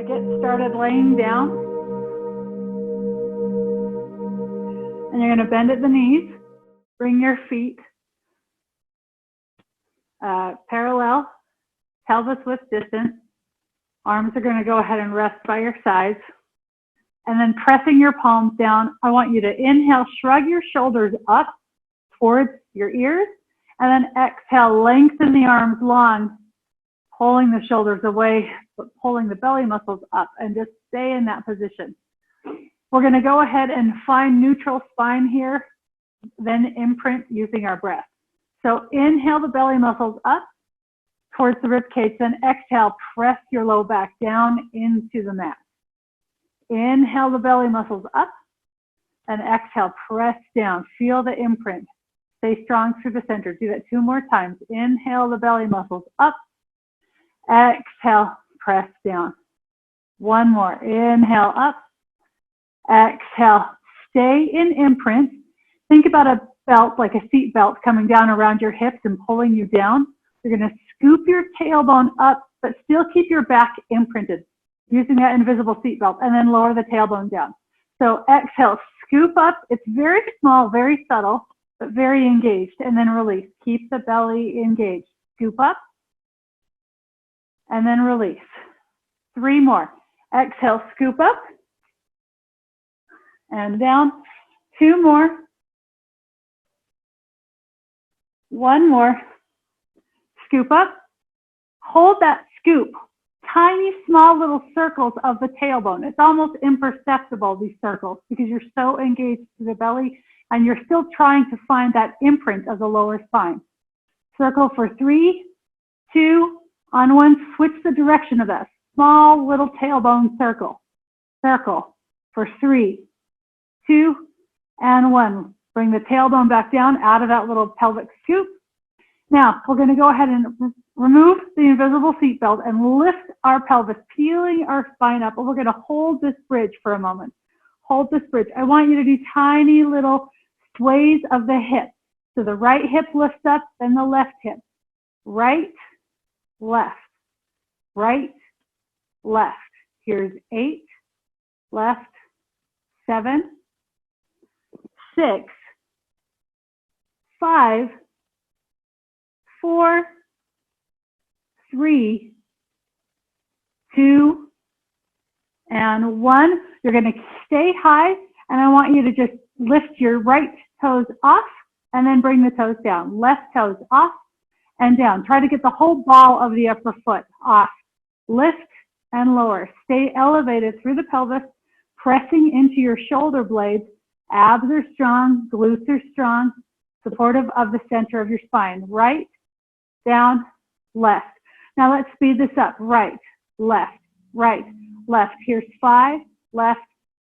get started laying down. And you're going to bend at the knees. Bring your feet parallel, pelvis width distance. Arms are going to go ahead and rest by your sides. And then pressing your palms down, I want you to inhale, shrug your shoulders up towards your ears. And then exhale, lengthen the arms long, pulling the shoulders away, but pulling the belly muscles up, and just stay in that position. We're going to go ahead and find neutral spine here, then imprint using our breath. So inhale the belly muscles up towards the rib cage, then exhale, press your low back down into the mat. Inhale the belly muscles up, and exhale, press down. Feel the imprint. Stay strong through the center. Do that 2 more times. Inhale the belly muscles up. Exhale, press down. 1 more. Inhale up. Exhale. Stay in imprint. Think about a belt, like a seat belt, coming down around your hips and pulling you down. You're going to scoop your tailbone up, but still keep your back imprinted using that invisible seat belt, and then lower the tailbone down. So exhale, scoop up. It's very small, very subtle, but very engaged, and then release. Keep the belly engaged. Scoop up, and then release. 3 more. Exhale, scoop up, and down. 2 more. 1 more. Scoop up. Hold that scoop. Tiny, small little circles of the tailbone. It's almost imperceptible, these circles, because you're so engaged to the belly, and you're still trying to find that imprint of the lower spine. Circle for 3, 2, on 1, switch the direction of that small little tailbone circle. Circle for 3, 2, and 1. Bring the tailbone back down out of that little pelvic scoop. Now, we're going to go ahead and remove the invisible seat belt and lift our pelvis, peeling our spine up. And we're going to hold this bridge for a moment. Hold this bridge. I want you to do tiny little sways of the hip. So the right hip lifts up, then the left hip. Right, left, right, left. Here's 8, left, 7, 6, 5, 4, 3, 2, and 1. You're going to stay high, and I want you to just lift your right toes off and then bring the toes down. Left toes off and down. Try to get the whole ball of the upper foot off. Lift and lower. Stay elevated through the pelvis, pressing into your shoulder blades. Abs are strong, glutes are strong, supportive of the center of your spine. Right, down, left. Now let's speed this up. Right, left, right, left. Here's 5, left,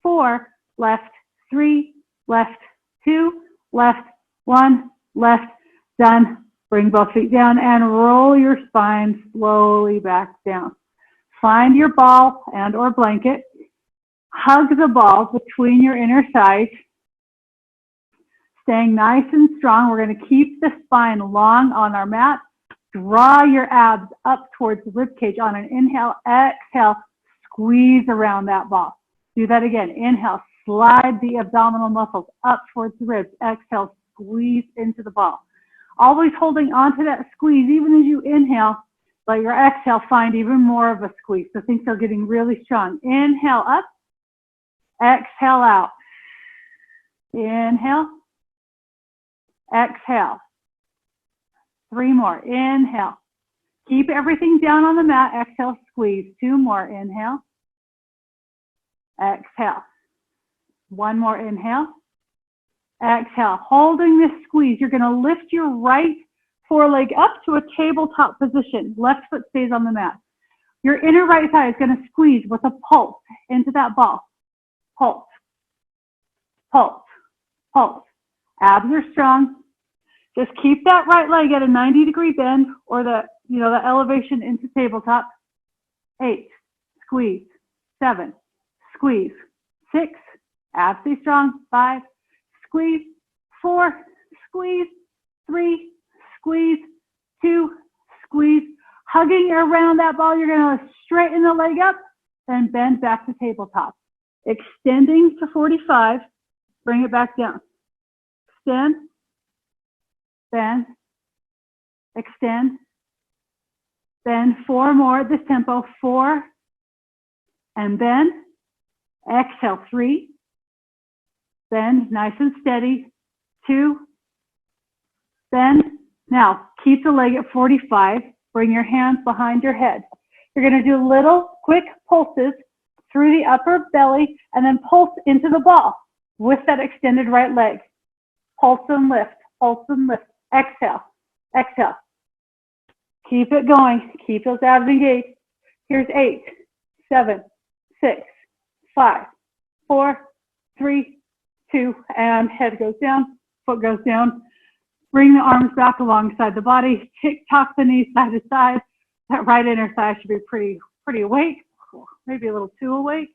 4, left, 3, left, 2, left, 1, left, done. Bring both feet down and roll your spine slowly back down. Find your ball and or blanket. Hug the ball between your inner thighs. Staying nice and strong. We're going to keep the spine long on our mat. Draw your abs up towards the rib cage on an inhale. Exhale, squeeze around that ball. Do that again. Inhale, slide the abdominal muscles up towards the ribs. Exhale, squeeze into the ball. Always holding on to that squeeze, even as you inhale, let your exhale find even more of a squeeze. So things are getting really strong. Inhale up, exhale out. Inhale, exhale. 3 more. Inhale. Keep everything down on the mat. Exhale, squeeze. 2 more. Inhale. Exhale. 1 more. Inhale. Exhale. Holding this squeeze, you're going to lift your right foreleg up to a tabletop position. Left foot stays on the mat. Your inner right thigh is going to squeeze with a pulse into that ball. Pulse. Pulse. Pulse. Abs are strong. Just keep that right leg at a 90-degree bend, or the elevation into tabletop. 8, squeeze. 7, squeeze. 6, abs stay strong. 5, squeeze. 4, squeeze. 3, squeeze. 2, squeeze. Hugging around that ball, you're going to straighten the leg up then bend back to tabletop. Extending to 45, bring it back down. Extend, bend, extend, bend. 4 more at this tempo. 4, and bend. Exhale, 3, bend, nice and steady. 2, bend. Now, keep the leg at 45. Bring your hands behind your head. You're going to do little quick pulses through the upper belly and then pulse into the ball with that extended right leg. Pulse and lift, pulse and lift. Exhale, exhale. Keep it going. Keep those abs engaged. Here's 8, 7, 6, 5, 4, 3, 2, and head goes down, foot goes down. Bring the arms back alongside the body. Tick-tock the knees side to side. That right inner thigh should be pretty awake, maybe a little too awake.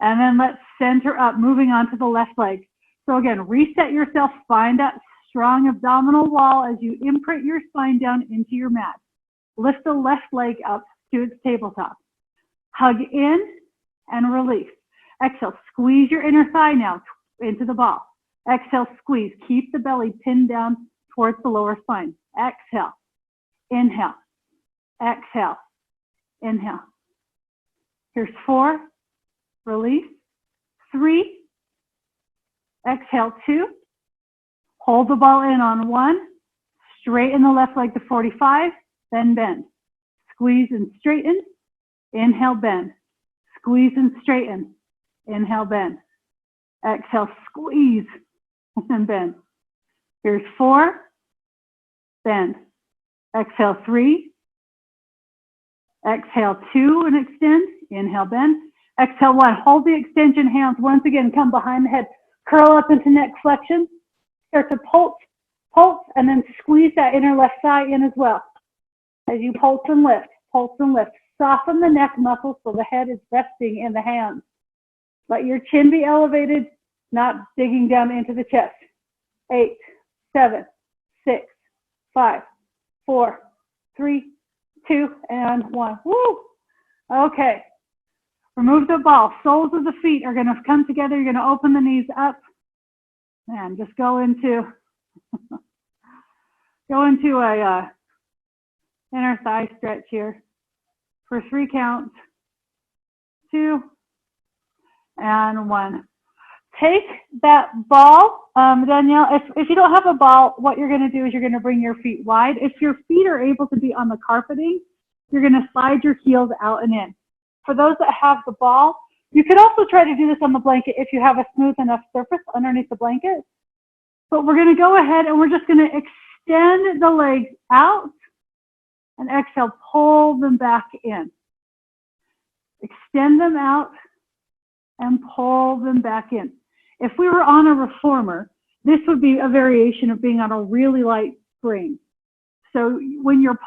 And then let's center up, moving on to the left leg. So again, reset yourself. Find that strong abdominal wall as you imprint your spine down into your mat. Lift the left leg up to its tabletop. Hug in and release. Exhale, squeeze your inner thigh now into the ball. Exhale, squeeze. Keep the belly pinned down towards the lower spine. Exhale, inhale, exhale, inhale. Here's 4, release. 3, exhale, 2. Hold the ball in on 1. Straighten the left leg to 45, then bend. Squeeze and straighten. Inhale, bend. Squeeze and straighten. Inhale, bend. Exhale, squeeze and bend. Here's 4, bend. Exhale, 3. Exhale, 2 and extend. Inhale, bend. Exhale, 1. Hold the extension hands. Once again, come behind the head. Curl up into neck flexion. Start to pulse, and then squeeze that inner left thigh in as well. As you pulse and lift, pulse and lift. Soften the neck muscles so the head is resting in the hands. Let your chin be elevated, not digging down into the chest. 8, 7, 6, 5, 4, 3, 2, and 1. Woo! Okay. Remove the ball. Soles of the feet are going to come together. You're going to open the knees up and just go into a inner thigh stretch here for 3 counts. 2 and 1. Take that ball, Danielle. If you don't have a ball, what you're going to do is you're going to bring your feet wide. If your feet are able to be on the carpeting, you're going to slide your heels out and in. For those that have the ball, you could also try to do this on the blanket if you have a smooth enough surface underneath the blanket. But we're going to go ahead and we're just going to extend the legs out and exhale, pull them back in. Extend them out and pull them back in. If we were on a reformer, this would be a variation of being on a really light spring. So when you're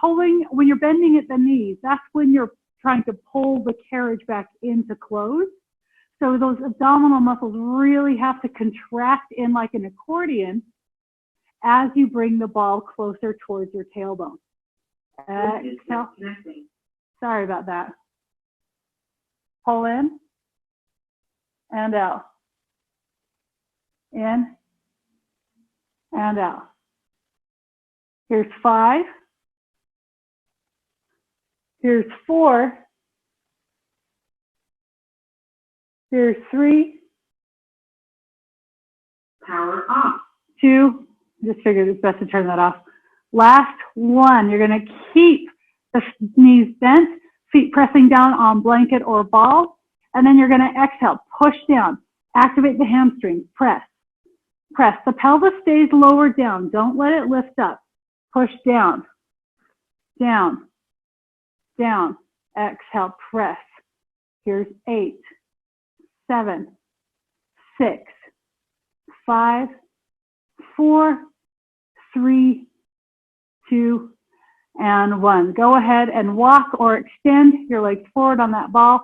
bending at the knees, that's when you're trying to pull the carriage back into close. So those abdominal muscles really have to contract in like an accordion as you bring the ball closer towards your tailbone. Exhale. Sorry about that. Pull in and out. In and out. Here's 5. Here's 4. Here's 3. Power off. 2. Just figured it's best to turn that off. Last 1. You're going to keep the knees bent, feet pressing down on blanket or ball, and then you're going to exhale, push down, activate the hamstrings, press. Press. The pelvis stays lower down. Don't let it lift up. Push down, down, down. Exhale, press. Here's 8, 7, 6, 5, 4, 3, 2, and 1. Go ahead and walk or extend your legs forward on that ball.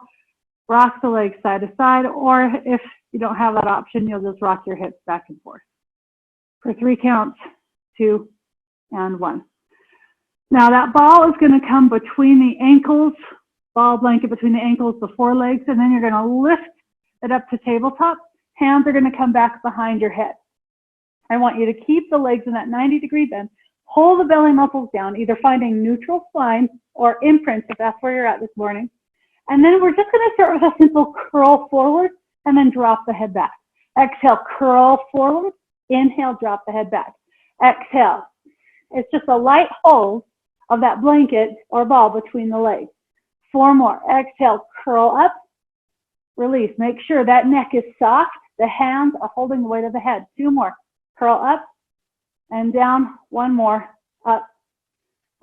Rock the legs side to side, or if you don't have that option, you'll just rock your hips back and forth. For 3 counts, 2, and 1. Now that ball is going to come between the ankles ball blanket between the ankles, the forelegs, and then you're going to lift it up to tabletop. Hands are going to come back behind your head. I want you to keep the legs in that 90-degree bend. Pull the belly muscles down, either finding neutral spine or imprints if that's where you're at this morning. And then we're just going to start with a simple curl forward and then drop the head back. Exhale, curl forward. Inhale, drop the head back. Exhale. It's just a light hold of that blanket or ball between the legs. 4 more. Exhale, curl up. Release. Make sure that neck is soft. The hands are holding the weight of the head. 2 more. Curl up and down. 1 more. Up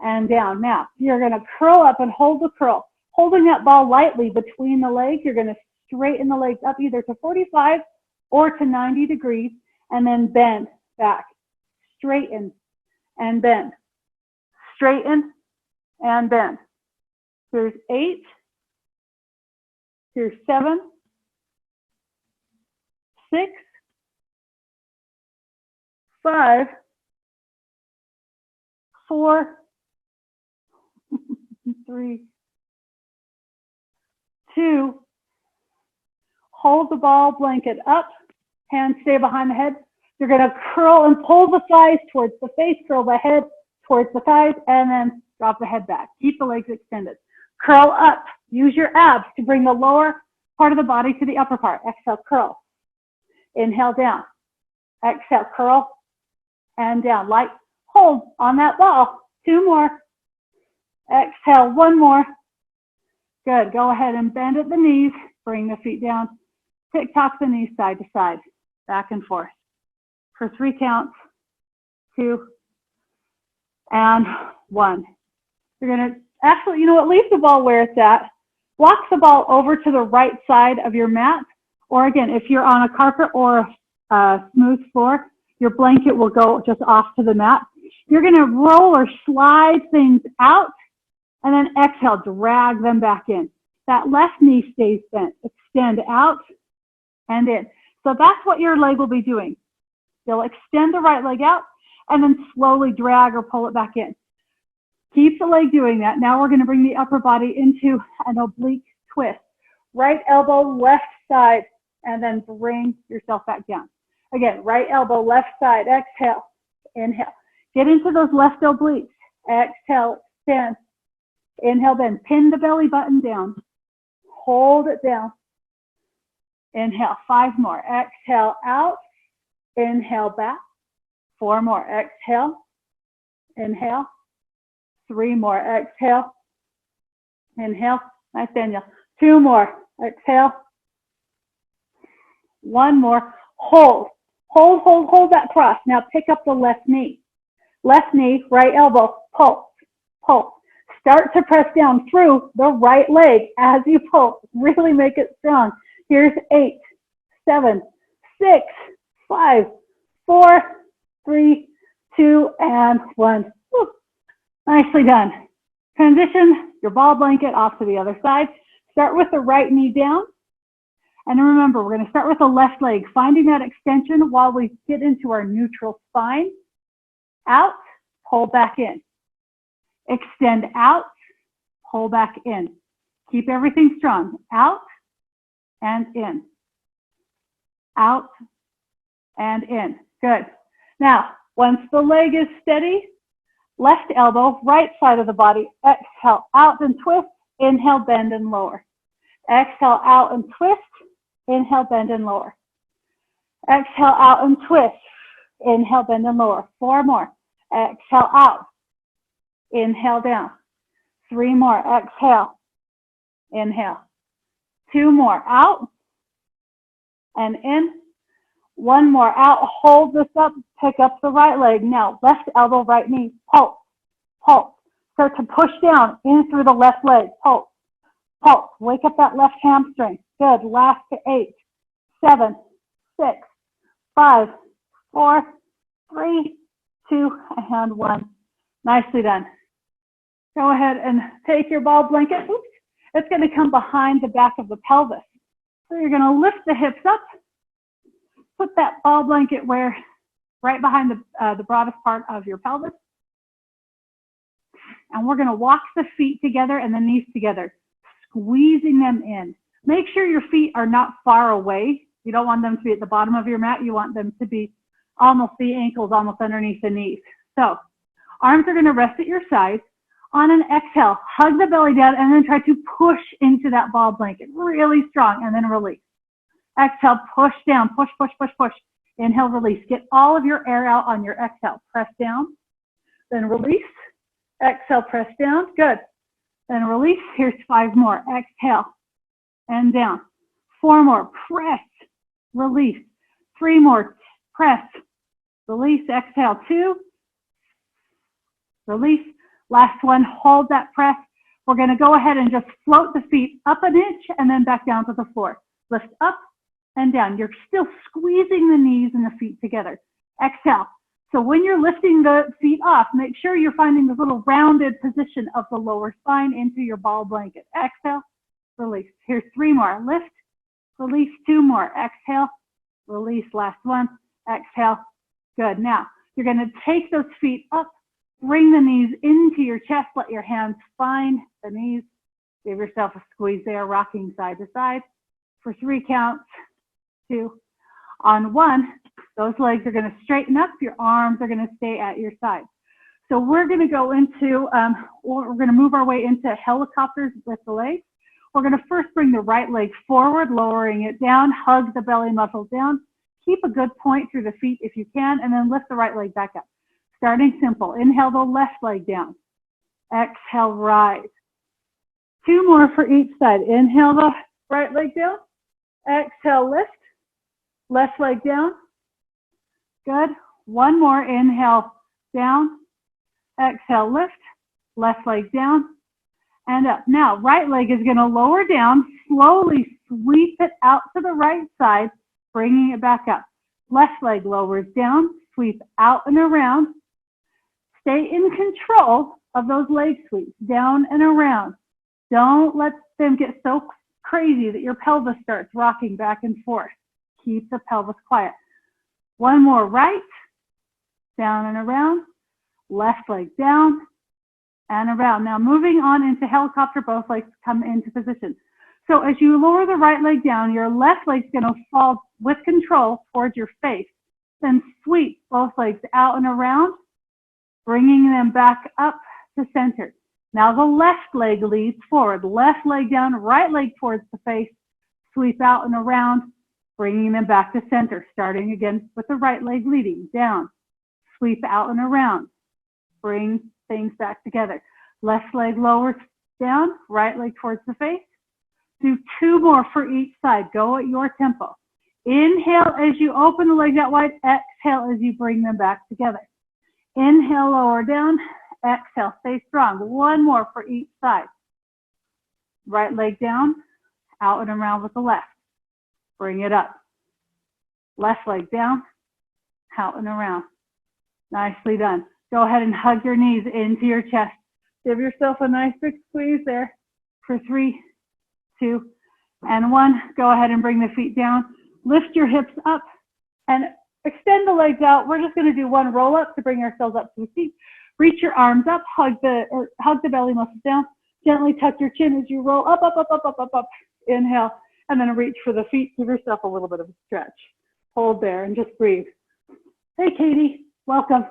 and down. Now, you're going to curl up and hold the curl. Holding that ball lightly between the legs, you're going to straighten the legs up either to 45 or to 90 degrees and then bend back. Straighten and bend. Straighten and bend. Here's 8. Here's 7. 6. 5. 4. 3. 2. Hold the ball blanket up. Hands stay behind the head. You're going to curl and pull the thighs towards the face, curl the head towards the thighs, and then drop the head back. Keep the legs extended. Curl up. Use your abs to bring the lower part of the body to the upper part. Exhale, curl. Inhale, down. Exhale, curl and down. Light hold on that ball. 2 more. Exhale, 1 more. Good. Go ahead and bend at the knees. Bring the feet down. Tick-tock the knees side to side, back and forth. For 3 counts. 2 and 1. You're going to actually, you know what, leave the ball where it's at. Walk the ball over to the right side of your mat. Or again, if you're on a carpet or a smooth floor, your blanket will go just off to the mat. You're going to roll or slide things out and then exhale, drag them back in. That left knee stays bent. Extend out and in. So that's what your leg will be doing. You'll extend the right leg out and then slowly drag or pull it back in. Keep the leg doing that. Now we're going to bring the upper body into an oblique twist. Right elbow, left side, and then bring yourself back down. Again, right elbow, left side, exhale, inhale. Get into those left obliques. Exhale, extend. Inhale, bend. Pin the belly button down. Hold it down. Inhale, 5 more. Exhale, out. Inhale, back. 4 more. Exhale. Inhale. 3 more. Exhale. Inhale. Nice, Daniel. 2 more. Exhale. 1 more. Hold. Hold that cross. Now pick up the left knee. Left knee, right elbow. Pull. Pull. Start to press down through the right leg as you pull. Really make it strong. Here's 8, 7, 6, 5, 4, 3, 2, and 1. Woo. Nicely done. Transition your ball blanket off to the other side. Start with the right knee down. And remember, we're going to start with the left leg, finding that extension while we get into our neutral spine. Out, pull back in. Extend out, pull back in. Keep everything strong. Out and in. Out and in. Good. Now, once the leg is steady, left elbow, right side of the body. Exhale out and twist. Inhale, bend and lower. Exhale out and twist. Inhale, bend and lower. Exhale out and twist. Inhale, bend and lower. 4 more. Exhale out. Inhale down. 3 more. Exhale. Inhale. 2 more. Out and in. 1 more. Out. Hold this up. Pick up the right leg. Now, left elbow, right knee. Pulse. Pulse. Start to push down in through the left leg. Pulse. Pulse. Wake up that left hamstring. Good. Last to 8, 7, 6, 5, 4, 3, 2, and 1. Nicely done. Go ahead and take your ball blanket. Oops. It's going to come behind the back of the pelvis. So you're going to lift the hips up. Put that ball blanket right behind the broadest part of your pelvis. And we're going to walk the feet together and the knees together. squeezing them in. Make sure your feet are not far away. You don't want them to be at the bottom of your mat. You want them to be almost the ankles, almost underneath the knees. So arms are going to rest at your sides. On an exhale, hug the belly down and then try to push into that ball blanket really strong and then release. Exhale, push down, push, push, push, push. Inhale, release. Get all of your air out on your exhale. Press down, then release. Exhale, press down. Good. Then release. Here's 5 more. Exhale and down. 4 more. Press, release. 3 more. Press, release. Exhale, 2. Release. Last one, hold that press. We're going to go ahead and just float the feet up an inch and then back down to the floor. Lift up and down. You're still squeezing the knees and the feet together. Exhale. So when you're lifting the feet off, make sure you're finding the little rounded position of the lower spine into your ball blanket. Exhale, release. Here's 3 more. Lift, release. 2 more. Exhale, release. Last one. Exhale. Good. Now, you're going to take those feet up. Bring the knees into your chest. Let your hands find the knees. Give yourself a squeeze there, rocking side to side for 3 counts. 2. On 1, those legs are going to straighten up. Your arms are going to stay at your side. So we're going to go into, we're going to move our way into helicopters with the legs. We're going to first bring the right leg forward, lowering it down. Hug the belly muscles down. Keep a good point through the feet if you can, and then lift the right leg back up. Starting simple. Inhale the left leg down. Exhale, rise. 2 more for each side. Inhale the right leg down. Exhale, lift. Left leg down. Good. 1 more. Inhale, down. Exhale, lift. Left leg down and up. Now, right leg is going to lower down. Slowly sweep it out to the right side, bringing it back up. Left leg lowers down. Sweep out and around. Stay in control of those leg sweeps, down and around. Don't let them get so crazy that your pelvis starts rocking back and forth. Keep the pelvis quiet. 1 more, right, down and around, left leg down and around. Now moving on into helicopter, both legs come into position. So as you lower the right leg down, your left leg's going to fall with control towards your face. Then sweep both legs out and around, bringing them back up to center. Now the left leg leads forward. Left leg down, right leg towards the face. Sweep out and around, bringing them back to center. Starting again with the right leg leading. Down, sweep out and around. Bring things back together. Left leg lowers down, right leg towards the face. Do 2 more for each side. Go at your tempo. Inhale as you open the legs out wide. Exhale as you bring them back together. Inhale, lower down. Exhale, stay strong. 1 more for each side. Right leg down, out and around with the left. Bring it up. Left leg down, out and around. Nicely done. Go ahead and hug your knees into your chest. Give yourself a nice big squeeze there for 3, 2, and 1. Go ahead and bring the feet down. Lift your hips up and extend the legs out. We're just going to do 1 roll up to bring ourselves up to the seat. Reach your arms up, hug the belly muscles down. Gently tuck your chin as you roll up, up, up, up, up, up, up. Inhale, and then reach for the feet. Give yourself a little bit of a stretch. Hold there and just breathe. Hey, Katie, welcome.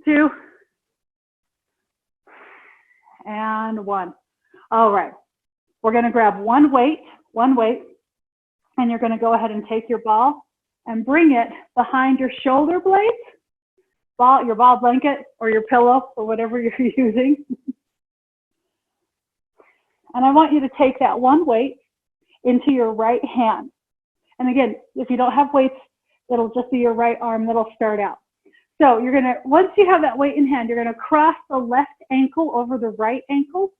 2, and 1. All right. We're going to grab one weight, and you're going to go ahead and take your ball and bring it behind your shoulder blades, your ball blanket or your pillow or whatever you're using. And I want you to take that one weight into your right hand. And again, if you don't have weights, it'll just be your right arm that'll start out. So you're going to, once you have that weight in hand, you're going to cross the left ankle over the right ankle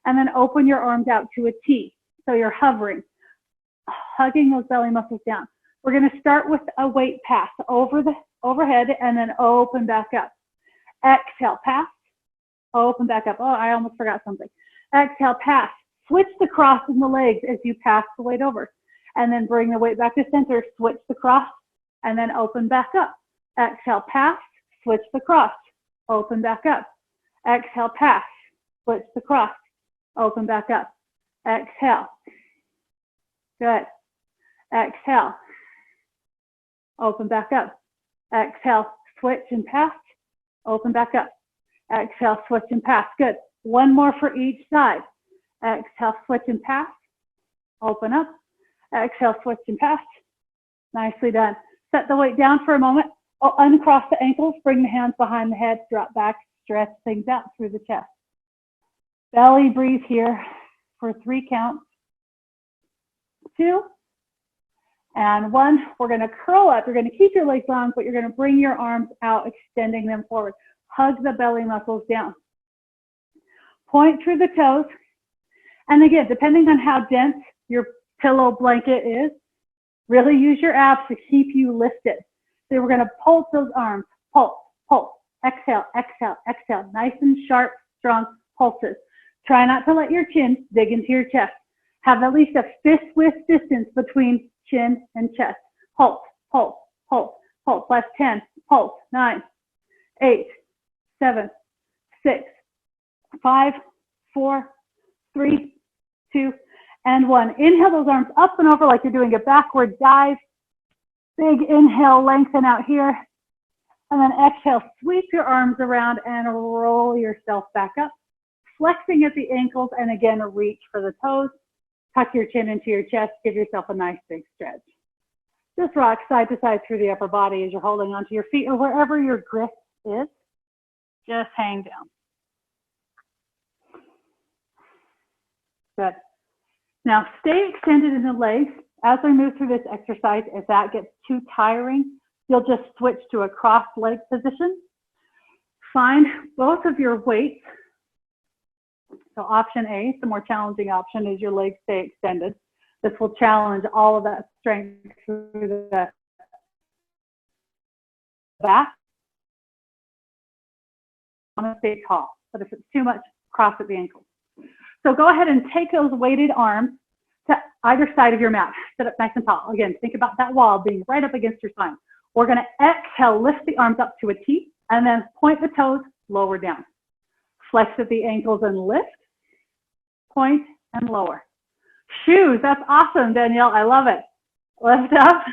and then open your arms out to a T. So you're hovering, hugging those belly muscles down. We're going to start with a weight pass overhead and then open back up. Exhale, pass, open back up. Oh, I almost forgot something. Exhale, pass. Switch the cross in the legs as you pass the weight over. And then bring the weight back to center, switch the cross, and then open back up. Exhale, pass, switch the cross, open back up. Exhale, pass, switch the cross, open back up. Exhale. Good. Exhale. Open back up. Exhale. Switch and pass. Open back up. Exhale. Switch and pass. Good. One more for each side. Exhale. Switch and pass. Open up. Exhale. Switch and pass. Nicely done. Set the weight down for a moment. Uncross the ankles. Bring the hands behind the head. Drop back. Stretch things out through the chest. Belly breathe here for 3 counts. 2 and 1. We're going to curl up. You're going to keep your legs long, but you're going to bring your arms out, extending them forward. Hug the belly muscles down. Point through the toes. And again, depending on how dense your pillow blanket is, really use your abs to keep you lifted. So we're going to pulse those arms. Pulse, pulse. Exhale, exhale, exhale. Nice and sharp, strong pulses. Try not to let your chin dig into your chest. Have at least a fist width distance between chin and chest. Pulse, pulse, pulse, pulse. Last 10. Pulse. 9, 8, 7, 6, 5, 4, 3, 2, and 1. Inhale those arms up and over like you're doing a backward dive. Big inhale, lengthen out here. And then exhale, sweep your arms around and roll yourself back up. Flexing at the ankles, and again, reach for the toes. Tuck your chin into your chest. Give yourself a nice big stretch. Just rock side to side through the upper body as you're holding onto your feet or wherever your grip is. Just hang down. Good. Now, stay extended in the legs. As we move through this exercise, if that gets too tiring, you'll just switch to a cross leg position. Find both of your weights. So option A, the more challenging option, is your legs stay extended. This will challenge all of that strength through the back. I want to stay tall, but if it's too much, cross at the ankles. So go ahead and take those weighted arms to either side of your mat. Sit up nice and tall. Again, think about that wall being right up against your spine. We're going to exhale, lift the arms up to a T, and then point the toes, lower down. Flex at the ankles and lift. Point and lower. Shoes, that's awesome, Danielle. I love it. Lift up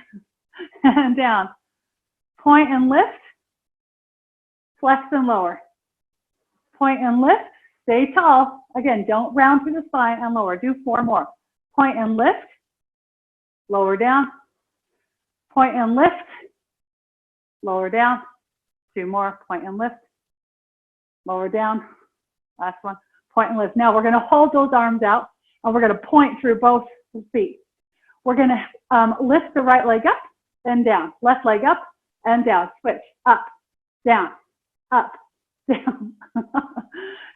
and down. Point and lift. Flex and lower. Point and lift. Stay tall. Again, don't round through the spine and lower. Do 4 more. Point and lift. Lower down. Point and lift. Lower down. 2 more. Point and lift. Lower down. Last one. Point and lift. Now we're going to hold those arms out and we're going to point through both feet. We're going to lift the right leg up and down. Left leg up and down. Switch. Up, down, up, down.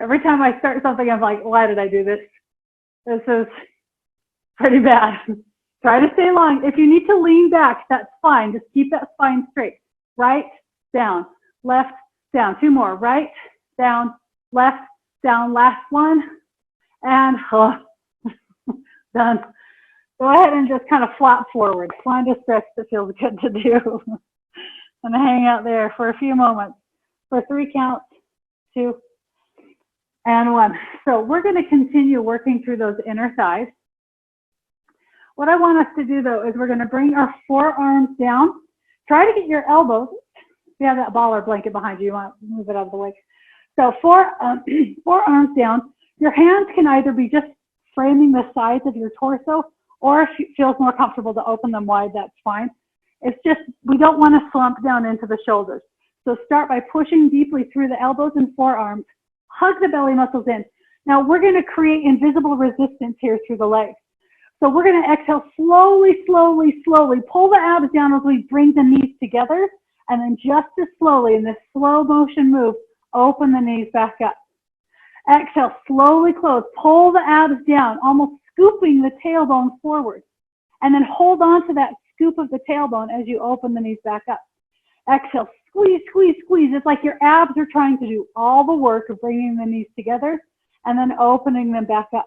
Every time I start something, I'm like, why did I do this? This is pretty bad. Try to stay long. If you need to lean back, that's fine. Just keep that spine straight. Right, down, left, down. 2 more. Right, down, left, down. Last one. And done. Go ahead and just kind of flop forward. Find a stretch that feels good to do. And hang out there for a few moments. For 3 counts. 2 and 1. So we're going to continue working through those inner thighs. What I want us to do, though, is we're going to bring our forearms down. Try to get your elbows. If you have that ball or blanket behind you, you want to move it out of the way. So forearms down. Your hands can either be just framing the sides of your torso, or if it feels more comfortable to open them wide, that's fine. It's just, we don't want to slump down into the shoulders. So start by pushing deeply through the elbows and forearms. Hug the belly muscles in. Now we're going to create invisible resistance here through the legs. So we're going to exhale slowly, slowly, slowly. Pull the abs down as we bring the knees together. And then just as slowly, in this slow motion move, open the knees back up. Exhale, slowly close. Pull the abs down, almost scooping the tailbone forward. And then hold on to that scoop of the tailbone as you open the knees back up. Exhale, squeeze, squeeze, squeeze. It's like your abs are trying to do all the work of bringing the knees together and then opening them back up.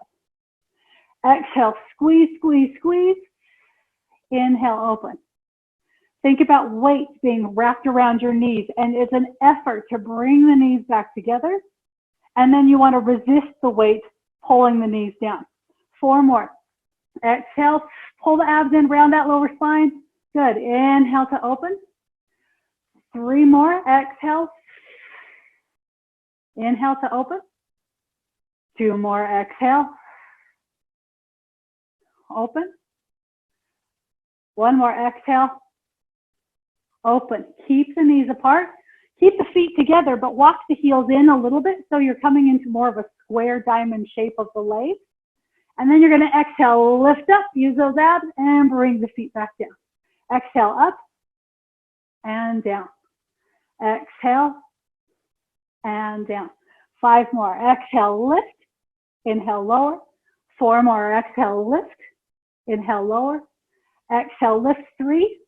Exhale, squeeze, squeeze, squeeze. Inhale, open. Think about weight being wrapped around your knees, and it's an effort to bring the knees back together. And then you want to resist the weight pulling the knees down. 4 more. Exhale, pull the abs in, round that lower spine. Good. Inhale to open. 3 more. Exhale. Inhale to open. 2 more. Exhale. Open. 1 more. Exhale. Open. Keep the knees apart. Keep the feet together, but walk the heels in a little bit so you're coming into more of a square diamond shape of the legs. And then you're going to exhale, lift up, use those abs, and bring the feet back down. Exhale up and down. Exhale and down. 5 more. Exhale, lift. Inhale, lower. 4 more. Exhale, lift. Inhale, lower. Exhale, lift 3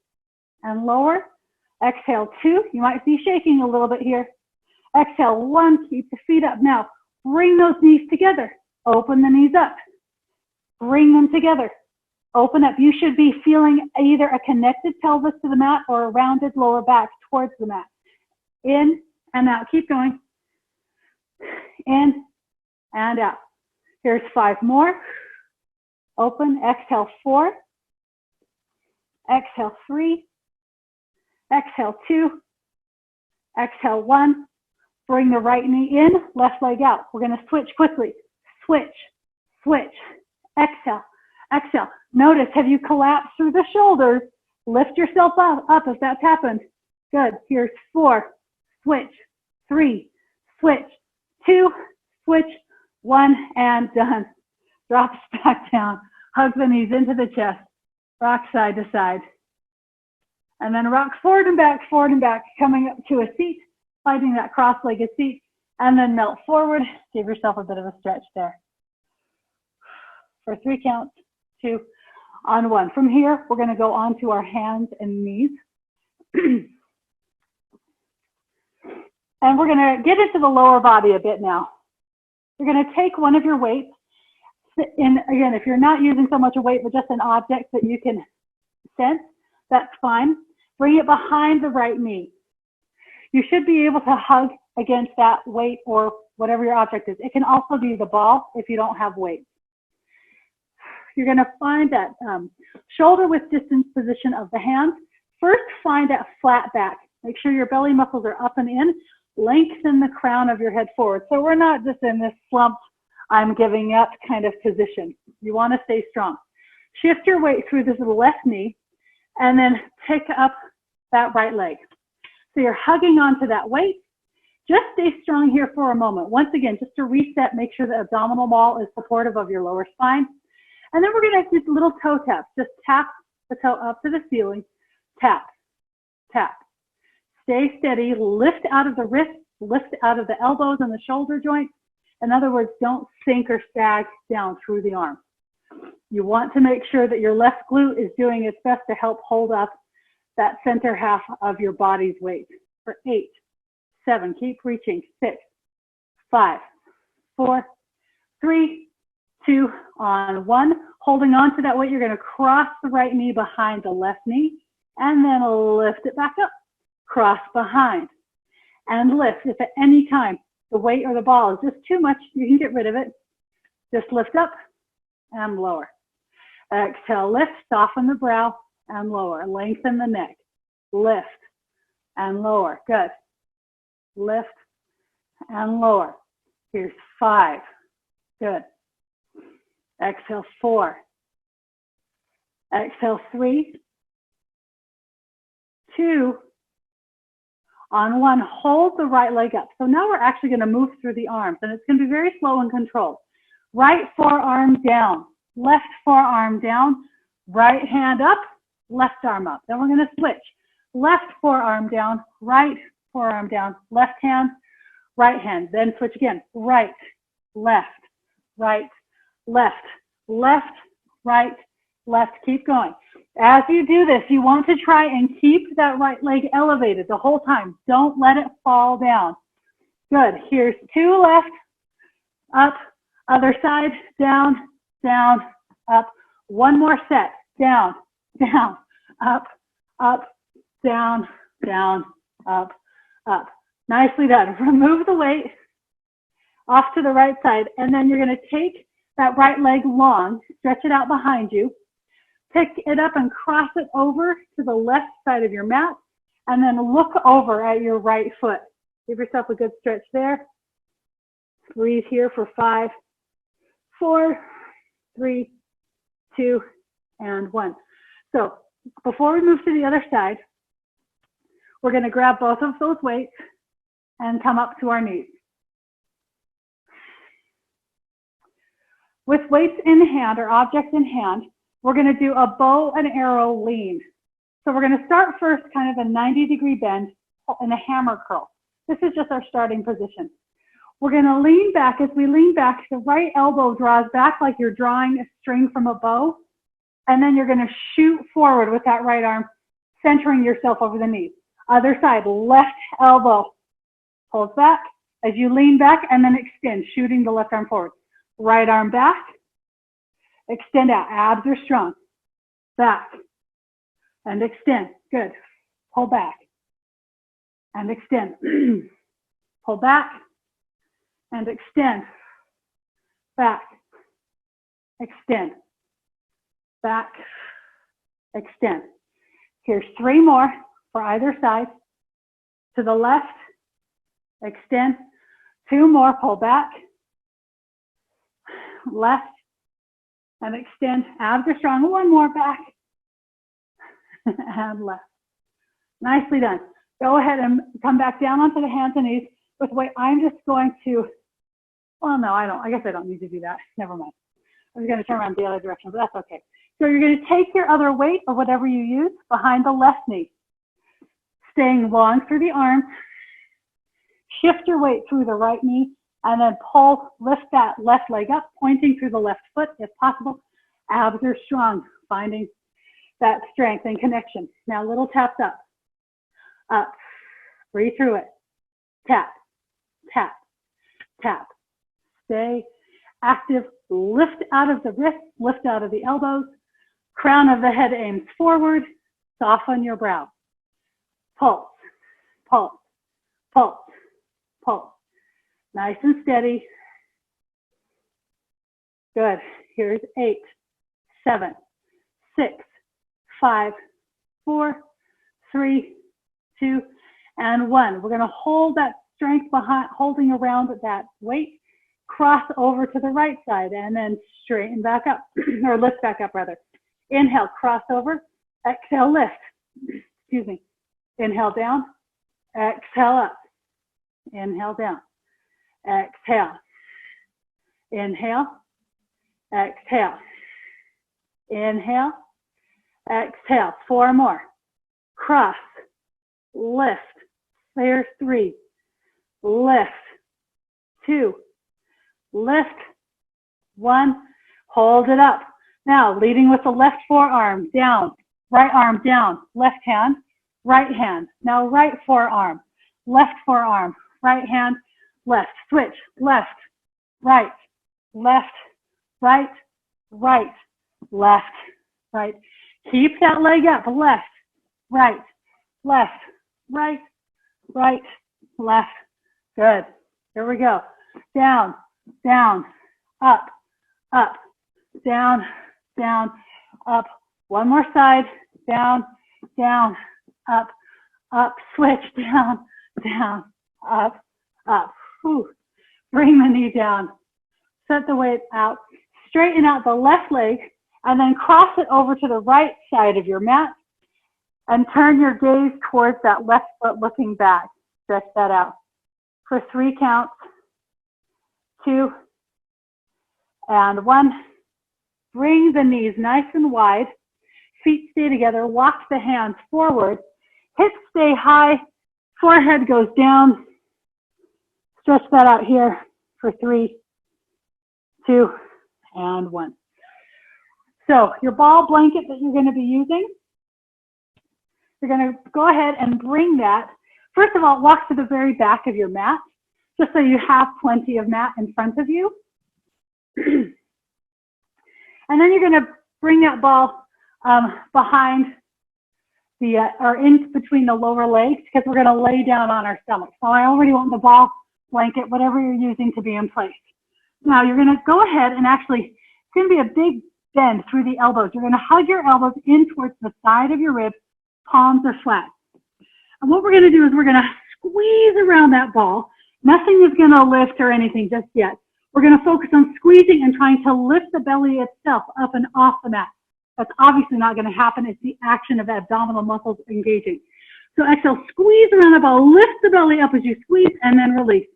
and lower. Exhale 2. You might be shaking a little bit here. Exhale 1. Keep the feet up. Now, bring those knees together. Open the knees up. Bring them together. Open up. You should be feeling either a connected pelvis to the mat or a rounded lower back towards the mat. In and out. Keep going. In and out. Here's 5 more. Open. Exhale 4. Exhale 3. Exhale 2. Exhale 1. Bring the right knee in, left leg out. We're going to switch quickly. Switch, switch. Exhale, exhale. Notice, have you collapsed through the shoulders? Lift yourself up if that's happened. Good. Here's 4. Switch. 3. Switch. 2. Switch. 1 and done. Drops back down. Hug the knees into the chest. Rock side to side. And then rock forward and back, coming up to a seat, finding that cross-legged seat, and then melt forward. Give yourself a bit of a stretch there. For 3 counts, 2, on 1. From here, we're going to go on to our hands and knees. And we're going to get into the lower body a bit now. You're going to take one of your weights. Again, if you're not using so much a weight, but just an object that you can sense, that's fine. Bring it behind the right knee. You should be able to hug against that weight or whatever your object is. It can also be the ball if you don't have weight. You're going to find that shoulder width distance position of the hands. First, find that flat back. Make sure your belly muscles are up and in. Lengthen the crown of your head forward. So we're not just in this slump, I'm giving up kind of position. You want to stay strong. Shift your weight through this left knee and then pick up that right leg. So you're hugging onto that weight. Just stay strong here for a moment. Once again, just to reset, make sure the abdominal wall is supportive of your lower spine. And then we're going to do little toe taps. Just tap the toe up to the ceiling. Tap, tap. Stay steady. Lift out of the wrists. Lift out of the elbows and the shoulder joints. In other words, don't sink or sag down through the arm. You want to make sure that your left glute is doing its best to help hold up that center half of your body's weight. For 8, 7, keep reaching. 6, 5, 4, 3, 2, on 1. Holding on to that weight, you're going to cross the right knee behind the left knee and then lift it back up. Cross behind and lift. If at any time the weight or the ball is just too much, you can get rid of it. Just lift up and lower. Exhale, lift, soften the brow and lower. Lengthen the neck. Lift and lower. Good. Lift and lower. Here's 5. Good. Exhale 4. Exhale 3. 2. On 1, hold the right leg up. So now we're actually going to move through the arms, and it's going to be very slow and controlled. Right forearm down, left forearm down, right hand up, left arm up. Then we're going to switch. Left forearm down, right forearm down, left hand, right hand. Then switch again. Right, left, right, left, left, right, left. Keep going. As you do this, you want to try and keep that right leg elevated the whole time. Don't let it fall down. Good. Here's 2 left, up, other side, down, down, up. 1 more set. Down, down, up, up, down, down, up, up. Nicely done. Remove the weight off to the right side, and then you're going to take that right leg long, stretch it out behind you, pick it up and cross it over to the left side of your mat, and then look over at your right foot. Give yourself a good stretch there. Breathe here for 5, 4, 3, 2, and 1. So before we move to the other side, we're going to grab both of those weights and come up to our knees. With weights in hand or objects in hand, we're going to do a bow and arrow lean. So we're going to start first kind of a 90-degree bend in a hammer curl. This is just our starting position. We're going to lean back. As we lean back, the right elbow draws back like you're drawing a string from a bow. And then you're going to shoot forward with that right arm, centering yourself over the knees. Other side, left elbow pulls back as you lean back and then extend, shooting the left arm forward. Right arm back, extend out. Abs are strong. Back and extend. Good. Pull back and extend. Pull back and extend. Back, extend. Back, extend. Here's 3 more for either side. To the left, extend. 2 more, pull back. Left, and extend. Abs are strong. 1 more, back. And left. Nicely done. Go ahead and come back down onto the hands and knees with weight. I'm just going to, well, no, I don't. I guess I don't need to do that. Never mind. I was going to turn around the other direction, but that's okay. So you're going to take your other weight or whatever you use behind the left knee. Staying long through the arms. Shift your weight through the right knee and then lift that left leg up, pointing through the left foot if possible. Abs are strong, finding that strength and connection. Now little taps up. Up. Breathe through it. Tap, tap, tap. Stay active. Lift out of the wrists, lift out of the elbows. Crown of the head aims forward. Soften your brow. Pulse, pulse, pulse, pulse. Nice and steady. Good. Here's 8, 7, 6, 5, 4, 3, 2, and 1. We're going to hold that strength behind, holding around that weight. Cross over to the right side and then straighten back up, or lift back up rather. Inhale, cross over. Exhale, lift. Excuse me. Inhale down. Exhale up. Inhale down. Exhale. Inhale. Exhale. Inhale. Exhale. 4 more. Cross. Lift. There's 3. Lift. 2. Lift. 1. Hold it up. Now, leading with the left forearm down, right arm down, left hand, right hand. Now, right forearm, left forearm, right hand, left. Switch, left, right, left, right, right, left, right. Keep that leg up, left, right, left, right, right, left. Good. Here we go. Down, down, up, up, down, down, up. 1 more side. Down, down, up, up. Switch. Down, down, up, up. Whew. Bring the knee down. Set the weight out. Straighten out the left leg and then cross it over to the right side of your mat and turn your gaze towards that left foot looking back. Stretch that out for 3 counts. 2 and 1. Bring the knees nice and wide. Feet stay together. Walk the hands forward. Hips stay high. Forehead goes down. Stretch that out here for 3, 2, and 1. So your ball blanket that you're going to be using, you're going to go ahead and bring that. First of all, walk to the very back of your mat, just so you have plenty of mat in front of you. And then you're going to bring that ball behind the, or in between the lower legs, because we're going to lay down on our stomach. So I already want the ball blanket, whatever you're using, to be in place. Now you're going to go ahead and actually, it's going to be a big bend through the elbows. You're going to hug your elbows in towards the side of your ribs, palms are flat. And what we're going to do is we're going to squeeze around that ball. Nothing is going to lift or anything just yet. We're going to focus on squeezing and trying to lift the belly itself up and off the mat. That's obviously not going to happen. It's the action of abdominal muscles engaging. So exhale, squeeze around the ball, lift the belly up as you squeeze, and then release.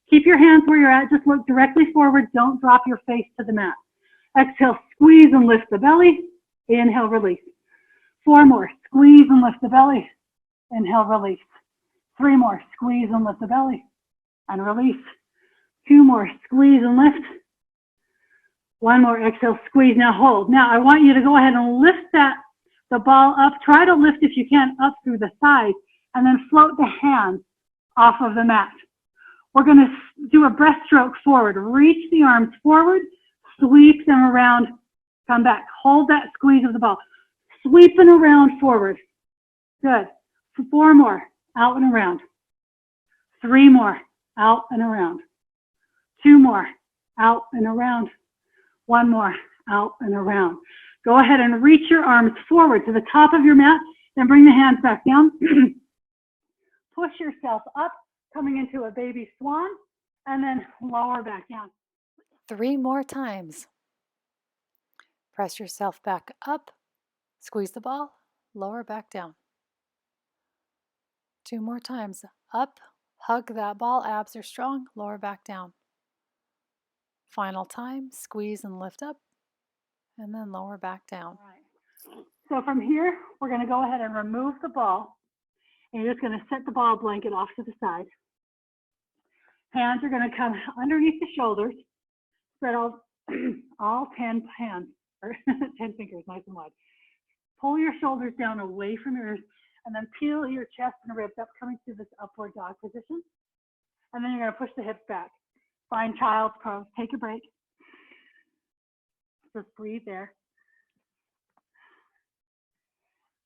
Keep your hands where you're at. Just look directly forward. Don't drop your face to the mat. Exhale, squeeze and lift the belly. Inhale, release. 4 more. Squeeze and lift the belly. Inhale, release. 3 more. Squeeze and lift the belly and release. 2 more. Squeeze and lift. 1 more. Exhale, squeeze. Now hold. Now I want you to go ahead and lift the ball up. Try to lift, if you can, up through the sides, and then float the hands off of the mat. We're going to do a breaststroke forward. Reach the arms forward, sweep them around, come back. Hold that squeeze of the ball. Sweep and around forward. Good. 4 more. Out and around. 3 more. Out and around. 2 more. Out and around. 1 more. Out and around. Go ahead and reach your arms forward to the top of your mat, then bring the hands back down. Push yourself up, coming into a baby swan, and then lower back down. 3 more times. Press yourself back up, squeeze the ball, lower back down. 2 more times. Up, hug that ball, abs are strong, lower back down. Final time, squeeze and lift up, and then lower back down. All right. So from here, we're going to go ahead and remove the ball, and you're just going to set the ball blanket off to the side. Hands are going to come underneath the shoulders. Spread all 10 hands, or 10 fingers, nice and wide. Pull your shoulders down away from your ears, and then peel your chest and ribs up, coming to this upward dog position. And then you're going to push the hips back. Find child's pose. Take a break. Just breathe there.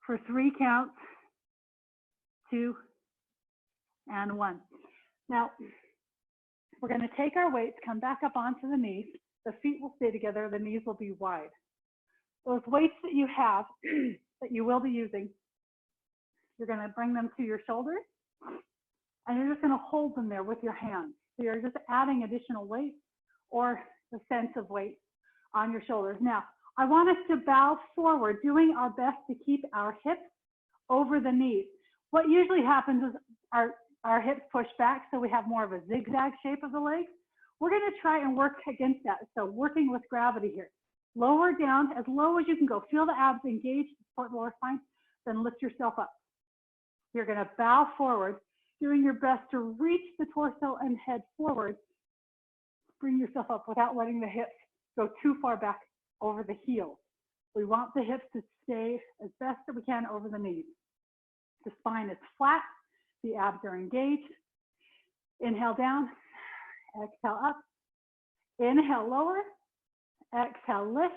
For 3 counts, 2, and 1. Now, we're going to take our weights, come back up onto the knees. The feet will stay together. The knees will be wide. Those weights that you have, that you will be using, you're going to bring them to your shoulders, and you're just going to hold them there with your hands. So you're just adding additional weight or the sense of weight on your shoulders. Now, I want us to bow forward, doing our best to keep our hips over the knees. What usually happens is our hips push back, so we have more of a zigzag shape of the legs. We're going to try and work against that. So working with gravity here. Lower down as low as you can go. Feel the abs engage, support lower spine, then lift yourself up. You're going to bow forward, doing your best to reach the torso and head forward. Bring yourself up without letting the hips go too far back over the heels. We want the hips to stay as best that we can over the knees. The spine is flat, the abs are engaged. Inhale down, exhale up. Inhale lower, exhale lift.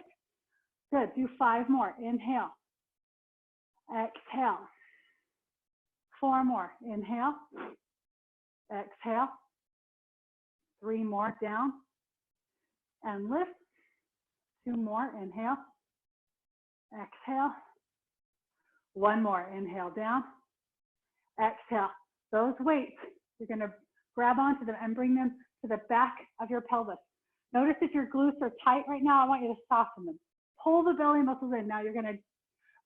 Good, do 5 more. Inhale, exhale. 4 more. Inhale, exhale. 3 more. Down and lift. 2 more. Inhale, exhale. 1 more. Inhale down, exhale. Those weights, you're going to grab onto them and bring them to the back of your pelvis. Notice if your glutes are tight right now, I want you to soften them. Pull the belly muscles in. Now you're going to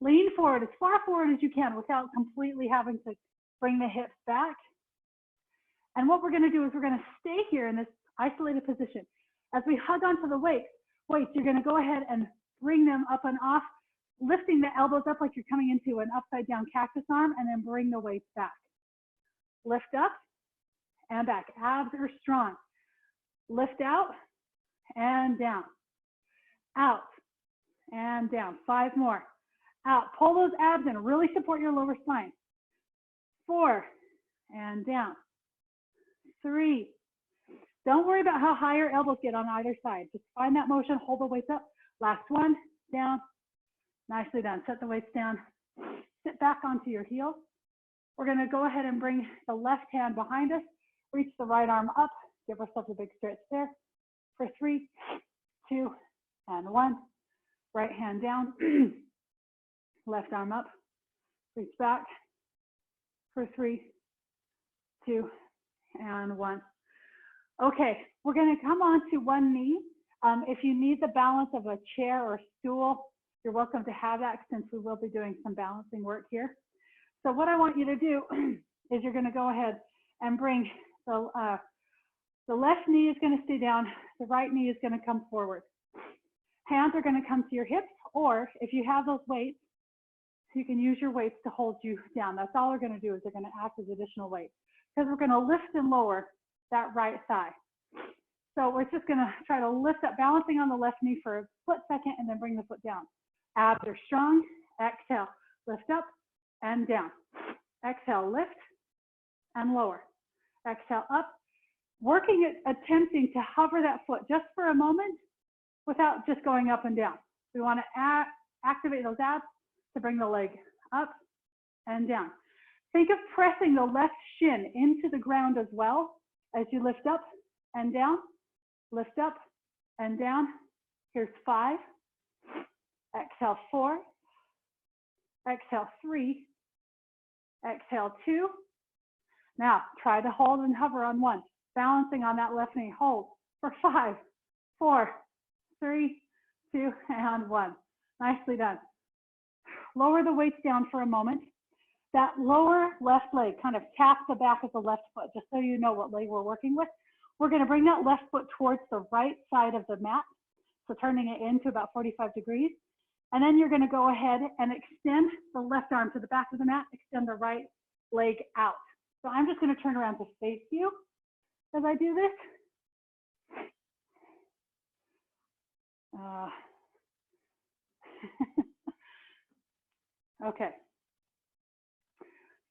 lean forward as far forward as you can without completely having to bring the hips back. And what we're going to do is we're going to stay here in this isolated position. As we hug onto the weights, you're going to go ahead and bring them up and off, lifting the elbows up like you're coming into an upside down cactus arm, and then bring the weights back. Lift up and back. Abs are strong. Lift out and down. Out and down. 5 more. Out. Pull those abs in. Really support your lower spine. 4 and down. 3. Don't worry about how high your elbows get on either side. Just find that motion. Hold the weights up. Last one. Down. Nicely done. Set the weights down. Sit back onto your heels. We're going to go ahead and bring the left hand behind us. Reach the right arm up. Give ourselves a big stretch there. For 3, 2, and 1. Right hand down, left arm up, reach back. For 3, 2, and 1. Okay, we're going to come on to one knee. If you need the balance of a chair or stool, you're welcome to have that since we will be doing some balancing work here. So what I want you to do is you're going to go ahead and bring the left knee is going to stay down, the right knee is going to come forward. Hands are going to come to your hips, or if you have those weights, you can use your weights to hold you down. That's all we're going to do is they're going to act as additional weights because we're going to lift and lower that right thigh. So we're just going to try to lift up, balancing on the left knee for a split second and then bring the foot down. Abs are strong. Exhale, lift up and down. Exhale, lift and lower. Exhale, up. Working at attempting to hover that foot just for a moment without just going up and down. We want to activate those abs to bring the leg up and down. Think of pressing the left shin into the ground as well as you lift up and down, lift up and down. Here's 5. Exhale, 4. Exhale, 3. Exhale, 2. Now try to hold and hover on 1, balancing on that left knee. Hold for 5, 4, 3, 2, and 1. Nicely done. Lower the weights down for a moment. That lower left leg kind of taps the back of the left foot, just so you know what leg we're working with. We're going to bring that left foot towards the right side of the mat, so turning it into about 45 degrees. And then you're going to go ahead and extend the left arm to the back of the mat, extend the right leg out. So I'm just going to turn around to face you as I do this. Okay.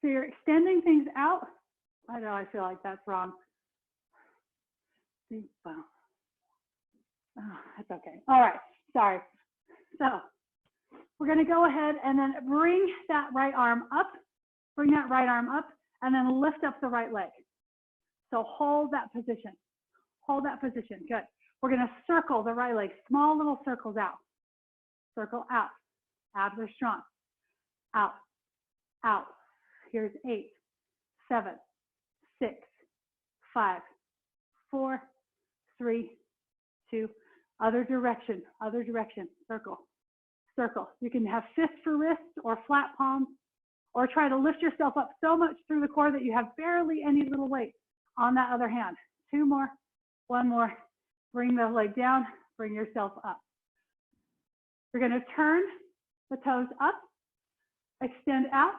So you're extending things out. I know, I feel like that's wrong. Oh, that's okay. All right, sorry. So we're going to go ahead and then bring that right arm up, and then lift up the right leg. So hold that position. Hold that position. Good. We're going to circle the right leg, small little circles out. Circle out. Abs are strong. Out. Out. Here's 8, 7, 6, 5, 4, 3, 2. Other direction. Circle. Circle. You can have fist for wrist or flat palms, or try to lift yourself up so much through the core that you have barely any little weight on that other hand. 2 more, 1 more. Bring the leg down, bring yourself up. You're going to turn the toes up, extend out,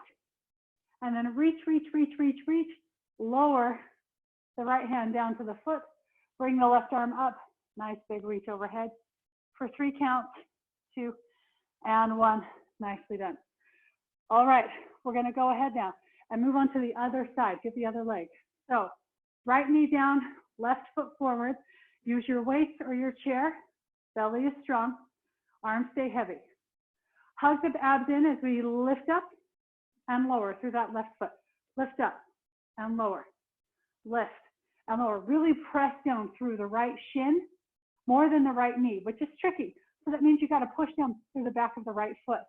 and then reach. Lower the right hand down to the foot. Bring the left arm up. Nice big reach overhead for 3 counts, 2, and 1. Nicely done. All right, we're going to go ahead now and move on to the other side. Get the other leg. So right knee down, left foot forward. Use your weights or your chair. Belly is strong. Arms stay heavy. Hug the abs in as we lift up and lower through that left foot. Lift up and lower. Lift and lower. Really press down through the right shin more than the right knee, which is tricky. So that means you got to push down through the back of the right foot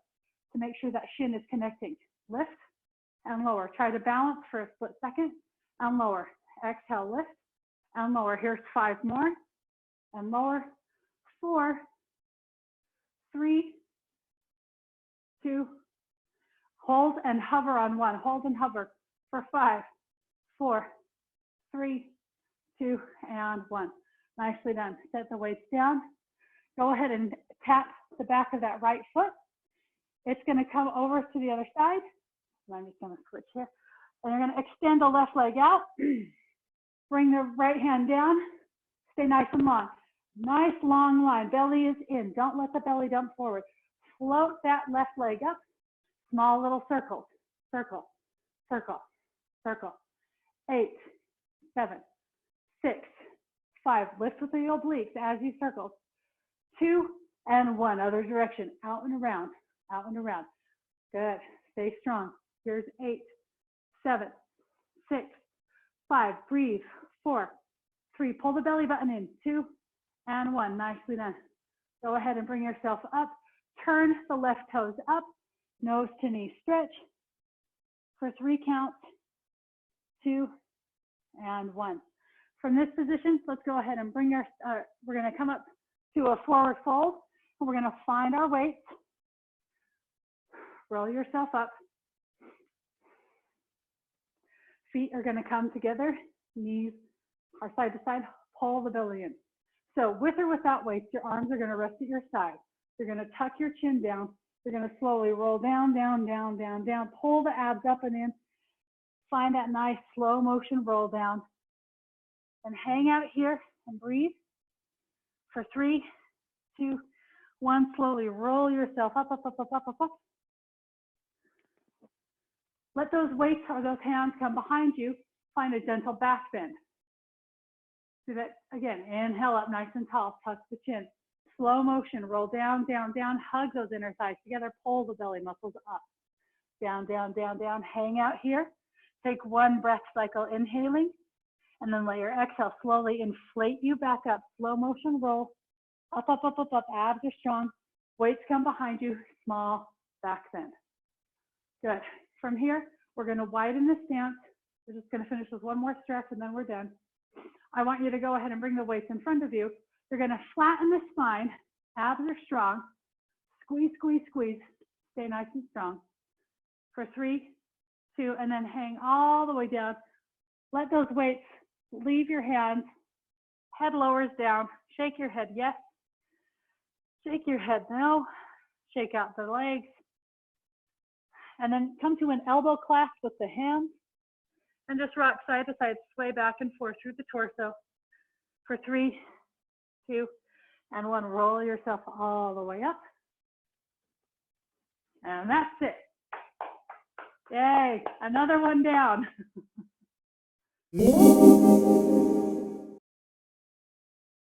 to make sure that shin is connecting. Lift and lower. Try to balance for a split second and lower. Exhale, lift and lower. Here's 5 more and lower. 4, 3, 2. Hold and hover on 1. Hold and hover for 5, 4, 3, 2, and 1. Nicely done. Set the weights down. Go ahead and tap the back of that right foot. It's going to come over to the other side. I'm just going to switch here. And you're going to extend the left leg out. Bring the right hand down. Stay nice and long. Nice long line. Belly is in. Don't let the belly dump forward. Float that left leg up. Small little circles. Circle, circle, circle. 8, 7, 6, 5. Lift with the obliques as you circle. 2 and 1. Other direction. Out and around. Out and around. Good. Stay strong. Here's 8, 7, 6, 5. Breathe. 4, 3. Pull the belly button in. 2 and 1. Nicely done. Go ahead and bring yourself up. Turn the left toes up, nose to knee stretch for 3 counts, 2, and 1. From this position, let's go ahead and bring we're going to come up to a forward fold, and we're going to find our weights. Roll yourself up. Feet are going to come together, knees are side to side, pull the belly in. So with or without weights, your arms are going to rest at your side. You're going to tuck your chin down. You're going to slowly roll down, down, down, down, down, pull the abs up and in. Find that nice slow motion roll down. And hang out here and breathe for 3, 2, 1. Slowly roll yourself up, up, up, up, up, up, up. Let those weights or those hands come behind you. Find a gentle back bend. Do that again. Inhale up nice and tall. Tuck the chin. Slow motion. Roll down, down, down. Hug those inner thighs together. Pull the belly muscles up. Down, down, down, down. Hang out here. Take 1 breath cycle inhaling. And then let your exhale slowly inflate you back up. Slow motion roll. Up, up, up, up, up. Abs are strong. Weights come behind you. Small back bend. Good. From here, we're going to widen the stance. We're just going to finish with 1 more stretch and then we're done. I want you to go ahead and bring the weights in front of you. You're going to flatten the spine. Abs are strong. Squeeze, squeeze, squeeze. Stay nice and strong. For 3, 2, and then hang all the way down. Let those weights leave your hands. Head lowers down. Shake your head, yes. Shake your head, no. Shake out the legs. And then come to an elbow clasp with the hands. And just rock side to side, sway back and forth through the torso. For 3, 2, and 1. Roll yourself all the way up. And that's it. Yay, another one down.